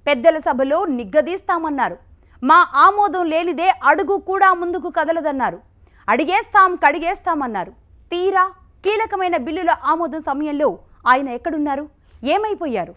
పెద్దల సభలో నిగ్గదీస్తామన్నారు. మా ఆమోదం లేనిదే అడుగు కూడా ముందుకు కదలదన్నారు. అడిగేస్తాం కడిగేస్తామన్నారు. తీరా కీలకమైన బిల్లుల ఆమోదం సమయంలో ఆయన ఎక్కడున్నారు? ఏమైపోయారు?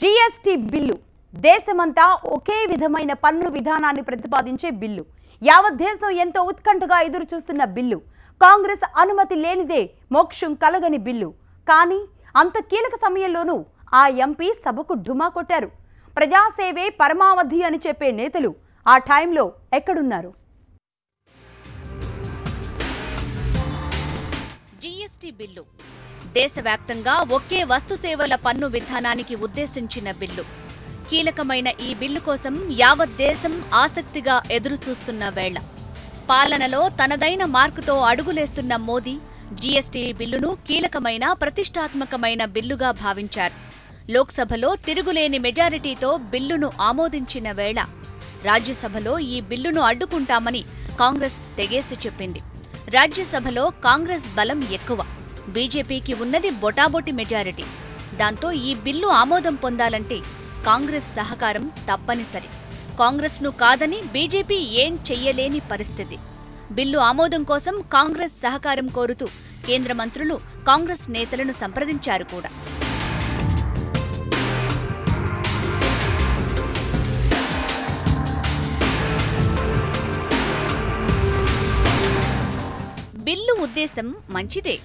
జీఎస్టీ బిల్లు దేశమంతా ఒకే విధమైన పన్ను విధానాన్ని ప్రతిపాదించే బిల్లు. యావత్ దేశం ఎంతో ఉత్కంఠగా ఎదురు చూస్తున్న బిల్లు. కాంగ్రెస్ అనుమతి లేనిదే మోక్షం కలగని బిల్లు. కానీ అంత కీలక సమయంలోనూ ఆ ఎంపీ సభకు ఢుమా కొట్టారు. ప్రజాసేవే పరమావధి అని చెప్పే నేతలు ఆ టైంలో ఎక్కడున్నారు? జీఎస్టీ బిల్లు దేశవ్యాప్తంగా ఒకే వస్తు సేవల పన్ను విధానానికి ఉద్దేశించిన బిల్లు. కీలకమైన ఈ బిల్లు కోసం యావత్ దేశం ఆసక్తిగా ఎదురుచూస్తున్న వేళ పాలనలో తనదైన మార్కుతో అడుగులేస్తున్న మోదీ జీఎస్టీ బిల్లును కీలకమైన ప్రతిష్టాత్మకమైన బిల్లుగా భావించారు. లోక్సభలో తిరుగులేని మెజారిటీతో బిల్లును ఆమోదించిన వేళ రాజ్యసభలో ఈ బిల్లును అడ్డుకుంటామని కాంగ్రెస్ తెగేసి చెప్పింది. రాజ్యసభలో కాంగ్రెస్ బలం ఎక్కువ. బీజేపీకి ఉన్నది బొటాబొటి మెజారిటీ. దాంతో ఈ బిల్లు ఆమోదం పొందాలంటే కాంగ్రెస్ సహకారం తప్పనిసరి. కాంగ్రెస్ను కాదని బీజేపీ ఏం చెయ్యలేని పరిస్థితి. బిల్లు ఆమోదం కోసం కాంగ్రెస్ సహకారం కోరుతూ కేంద్ర మంత్రులు కాంగ్రెస్ నేతలను సంప్రదించారు కూడా. బిల్లు ఉద్దేశం మంచిదే,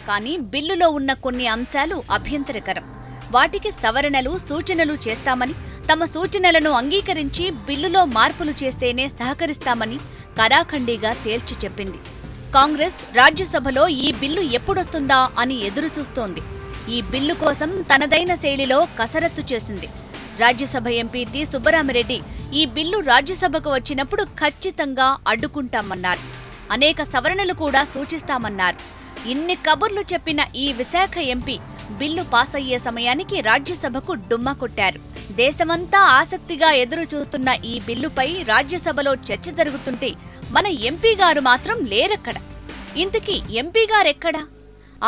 కానీ బిల్లులో ఉన్న కొన్ని అంశాలు అభ్యంతరకరం. వాటికి సవరణలు, సూచనలు చేస్తామని, తమ సూచనలను అంగీకరించి బిల్లులో మార్పులు చేస్తేనే సహకరిస్తామని కరాఖండిగా తేల్చి చెప్పింది. కాంగ్రెస్ రాజ్యసభలో ఈ బిల్లు ఎప్పుడొస్తుందా అని ఎదురుచూస్తోంది. ఈ బిల్లు కోసం తనదైన శైలిలో కసరత్తు చేసింది. రాజ్యసభ ఎంపీ టి సుబ్బరామిరెడ్డి ఈ బిల్లు రాజ్యసభకు వచ్చినప్పుడు ఖచ్చితంగా అడ్డుకుంటామన్నారు. అనేక సవరణలు కూడా సూచిస్తామన్నారు. ఇన్ని కబుర్లు చెప్పిన ఈ విశాఖ ఎంపీ బిల్లు పాస్ అయ్యే సమయానికి రాజ్యసభకు డుమ్మా కొట్టారు. దేశమంతా ఆసక్తిగా ఎదురు చూస్తున్న ఈ బిల్లుపై రాజ్యసభలో చర్చ జరుగుతుంటే మన ఎంపీ గారు మాత్రం లేరక్కడ. ఇంతకీ ఎంపీ గారెక్కడా?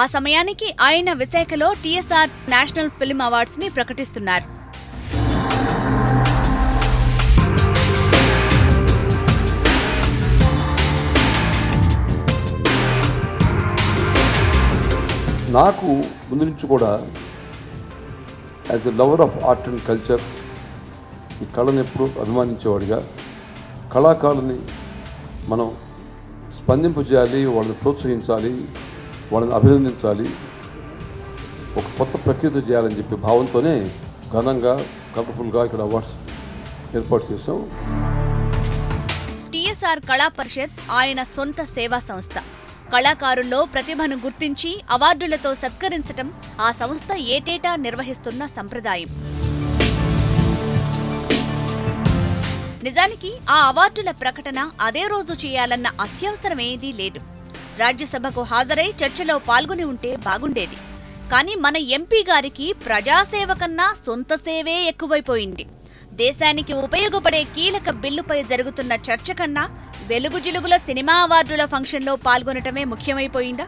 ఆ సమయానికి ఆయన విశాఖలో టీఎస్ఆర్ నేషనల్ ఫిల్మ్ అవార్డ్స్ ని ప్రకటిస్తున్నారు. నాకు ముందు నుంచి కూడా as a lover of art and culture ఈ కళను ఎప్పుడూ అభిమానించేవాడిగా కళాకారుని మనం స్పందింపజేయాలి, వాళ్ళని ప్రోత్సహించాలి, వాళ్ళని అభినందించాలి, ఒక కొత్త ప్రక్రియతో చేయాలని చెప్పి భావంతోనే ఘనంగా కలర్ఫుల్గా ఇక్కడ అవార్డ్స్ ఏర్పాటు చేశాం. టీఎస్ఆర్ కళా పరిషత్ ఆయన సొంత సేవా సంస్థ. కళాకారుల్లో ప్రతిభను గుర్తించి అవార్డులతో సత్కరించటం ఆ సంస్థ ఏటేటా నిర్వహిస్తున్న సంప్రదాయం. నిజానికి ఆ అవార్డుల ప్రకటన అదే రోజు చేయాలన్న అత్యవసరమేదీ లేదు. రాజ్యసభకు హాజరై చర్చలో పాల్గొని ఉంటే బాగుండేది. కానీ మన ఎంపీ గారికి ప్రజాసేవ కన్నా సొంత సేవే ఎక్కువైపోయింది. దేశానికి ఉపయోగపడే కీలక బిల్లుపై జరుగుతున్న చర్చ కన్నా వెలుగు జిలుగుల సినిమా అవార్డుల ఫంక్షన్లో పాల్గొనటమే ముఖ్యమైపోయిందా?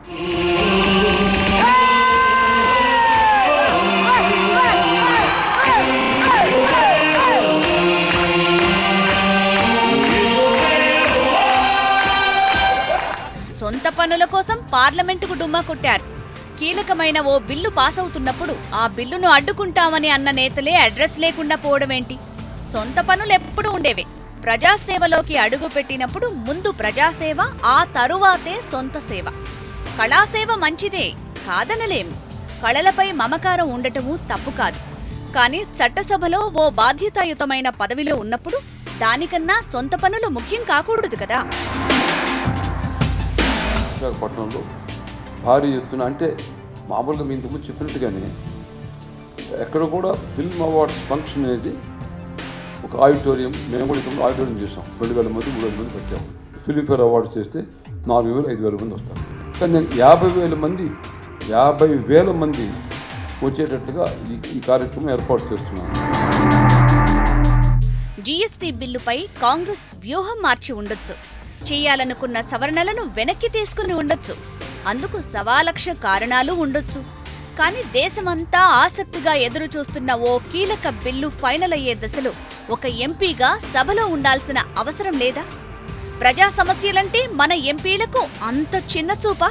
సొంత పనుల కోసం పార్లమెంటుకు డుమ్మా కొట్టారు. కీలకమైన ఓ బిల్లు పాస్ అవుతున్నప్పుడు ఆ బిల్లును అడ్డుకుంటామని అన్న నేతలే అడ్రస్ లేకుండా పోవడమేంటి? సొంత పనులెప్పుడూ ఉండేవే. ప్రజాసేవలోకి అడుగు పెట్టినప్పుడు ముందు ప్రజాసేవ, ఆ తరువాతే సొంత సేవ. కళాసేవ మంచిదే, కాదనలేం. కళలపై మమకారం ఉండటమూ తప్పు కాదు. కానీ చట్టసభలో ఓ బాధ్యతాయుతమైన పదవిలో ఉన్నప్పుడు దానికన్నా సొంత పనులు ముఖ్యం కాకూడదు కదా. విశాఖపట్నంలో భారీ ఎత్తున, అంటే మామూలుగా మీ ఇంతకుముందు చెప్పినట్టుగానే ఎక్కడ కూడా ఫిల్మ్ అవార్డ్స్ ఫంక్షన్ అనేది ఒక ఆడిటోరియం, మేము కూడా ఇక్కడ ఆడిటోరియం చేసాం. 2000 మంది 3000 మంది వచ్చాము. ఫిల్మ్ఫేర్ అవార్డ్స్ చేస్తే 4000 5000 మంది వస్తారు. కానీ నేను 50,000 మంది వచ్చేటట్టుగా ఈ కార్యక్రమం ఏర్పాటు చేస్తున్నాను. జీఎస్టీ బిల్లుపై కాంగ్రెస్ వ్యూహం మార్చి ఉండొచ్చు. చేయాలనుకున్న సవరణలను వెనక్కి తీసుకుని ఉండొచ్చు. అందుకు సవాలక్ష కారణాలు ఉండొచ్చు. కానీ దేశమంతా ఆసక్తిగా ఎదురుచూస్తున్న ఓ కీలక బిల్లు ఫైనల్ అయ్యే దశలో ఒక ఎంపీగా సభలో ఉండాల్సిన అవసరం లేదా? ప్రజా సమస్యలంటే మన ఎంపీలకు అంత చిన్నచూపా?